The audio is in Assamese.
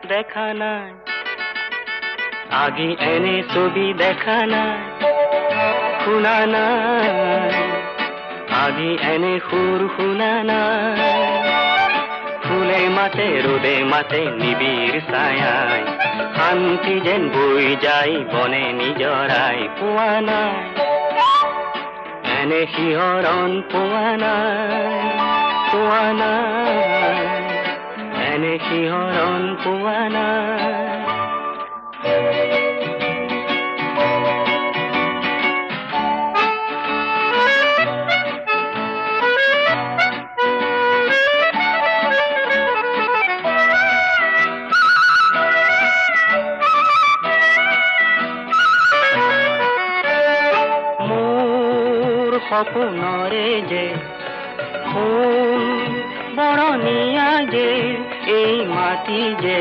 দেখা নাই আগে এনে ছবি দেখা নাই শুনা নাই আগে এনে সুৰ শুনা নাই ফুলে মাতে ৰোদে মাতে নিবিড় ছায়ায় শান্তি যেন বই যায় বনে নিজৰাই পোৱা নাই এনে শিহৰণ পোৱা নাই এনে শিহৰণ পোৱা নাই সপোনৰে যে ফুল বৰণীয়া যে এই মাটি যে